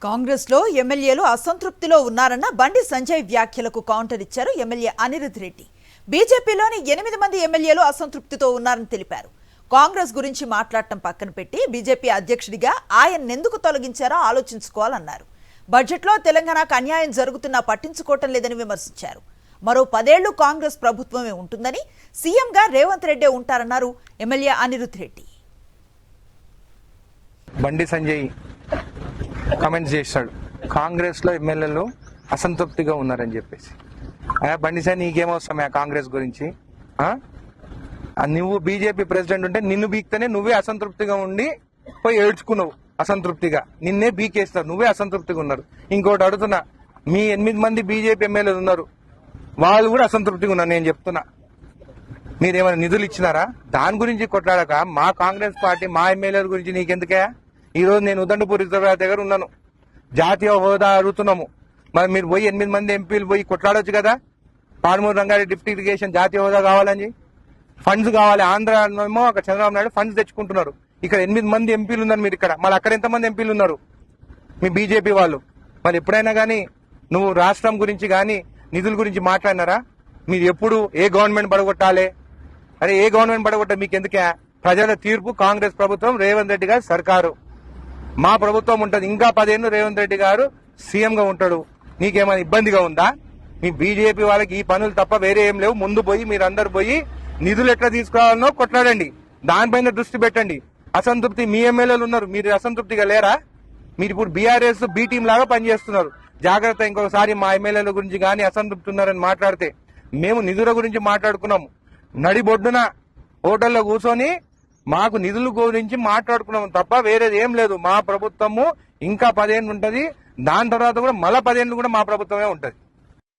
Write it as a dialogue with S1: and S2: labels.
S1: కాంగ్రెస్ లో ఎమ్మెల్యేలు అసంతృప్తిలో ఉన్నారన్న బండి సంజయ్ వ్యాఖ్యలకు కౌంటర్ ఇచ్చారు ఎమ్మెల్యే అనిరుద్ రెడ్డి. బీజేపీలోని 8 మంది ఎమ్మెల్యేలు అసంతృప్తితో ఉన్నారని తెలిపారు. కాంగ్రెస్ గురించి మాట్లాడటం పక్కన పెట్టి బీజేపీ అధ్యక్షుడిగా ఆయన్నెందుకు తొలగించారో ఆలోచించుకోవాలన్నారు. బడ్జెట్లో తెలంగాణకు అన్యాయం జరుగుతున్నా పట్టించుకోవటం లేదని విమర్శించారు. మరో 10 ఏళ్లు కాంగ్రెస్ ప్రభుత్వమే ఉంటుందని, సీఎంగా రేవంత్ రెడ్డి ఉంటారన్నారు ఎమ్మెల్యే అనిరుద్ రెడ్డి.
S2: బండి సంజయ్ కామెంట్స్ చేశాడు, కాంగ్రెస్ లో ఎమ్మెల్యేలు అసంతృప్తిగా ఉన్నారని చెప్పేసి. బండి సంజయ్ నీకేమవసరమే కాంగ్రెస్ గురించి? నువ్వు బీజేపీ ప్రెసిడెంట్ ఉంటే నిన్ను బీక్తేనే నువ్వే అసంతృప్తిగా ఉండి పోయి ఏడ్చుకున్నావు. అసంతృప్తిగా నిన్నే బీకేస్తారు, నువ్వే అసంతృప్తిగా ఉన్నారు. ఇంకోటి అడుగుతున్నా, మీ 8 మంది బీజేపీ ఎమ్మెల్యేలు ఉన్నారు, వాళ్ళు కూడా అసంతృప్తిగా ఉన్నారు. నేను చెప్తున్నా, మీరేమైనా నిధులు ఇచ్చినారా? దాని గురించి కొట్లాడక మా కాంగ్రెస్ పార్టీ మా ఎమ్మెల్యేల గురించి నీకెందుకే? ఈ రోజు నేను ఉదండపూర్ రిజర్వాయర్ దగ్గర ఉన్నాను, జాతీయ హోదా అడుగుతున్నాము. మరి మీరు పోయి 8 మంది ఎంపీలు పోయి కొట్లాడొచ్చు కదా. పాడమూరు రంగారెడ్డి డిప్యూటీ ఇరిగేషన్ జాతీయ హోదా కావాలని, ఫండ్స్ కావాలి. ఆంధ్ర ఏమో అక్కడ చంద్రబాబు నాయుడు ఫండ్స్ తెచ్చుకుంటున్నారు. ఇక్కడ 8 మంది ఎంపీలు ఉన్నారు మీరు ఇక్కడ, మళ్ళీ అక్కడ ఎంతమంది ఎంపీలు ఉన్నారు మీ బీజేపీ వాళ్ళు? మరి ఎప్పుడైనా కానీ నువ్వు రాష్ట్రం గురించి కానీ నిధుల గురించి మాట్లాడినారా? మీరు ఎప్పుడు ఏ గవర్నమెంట్ పడగొట్టాలి? అరే ఏ గవర్నమెంట్ పడగొట్టాలి మీకు ఎందుకే? ప్రజల తీర్పు, కాంగ్రెస్ ప్రభుత్వం, రేవంత్ రెడ్డి గారు సర్కారు, మా ప్రభుత్వం ఉంటది. ఇంకా 10 ఏళ్ళు రేవంత్ రెడ్డి గారు సీఎం గా ఉంటాడు. నీకేమైనా ఇబ్బందిగా ఉందా? మీ బీజేపీ వాళ్ళకి ఈ పనులు తప్ప వేరే ఏం లేవు. ముందు పోయి మీరందరూ పోయి నిధులు ఎట్లా తీసుకురావాలనో కొట్లాడండి, దానిపైన దృష్టి పెట్టండి. అసంతృప్తి మీ ఎమ్మెల్యేలు ఉన్నారు, మీరు అసంతృప్తిగా లేరా? మీరు ఇప్పుడు బీఆర్ఎస్ బి టీం లాగా పనిచేస్తున్నారు. జాగ్రత్త, ఇంకొకసారి మా ఎమ్మెల్యేల గురించి కానీ అసంతృప్తి ఉన్నారని మాట్లాడితే. మేము నిధుల గురించి మాట్లాడుకున్నాము, నడిబొడ్డున హోటల్లో కూర్చొని మాకు నిధుల గురించి మాట్లాడుకున్నాము తప్ప వేరేది ఏం లేదు. మా ప్రభుత్వము ఇంకా 10 ఏళ్ళు ఉంటది, దాని తర్వాత కూడా మళ్ళా 10 ఏళ్ళు కూడా మా ప్రభుత్వమే ఉంటది.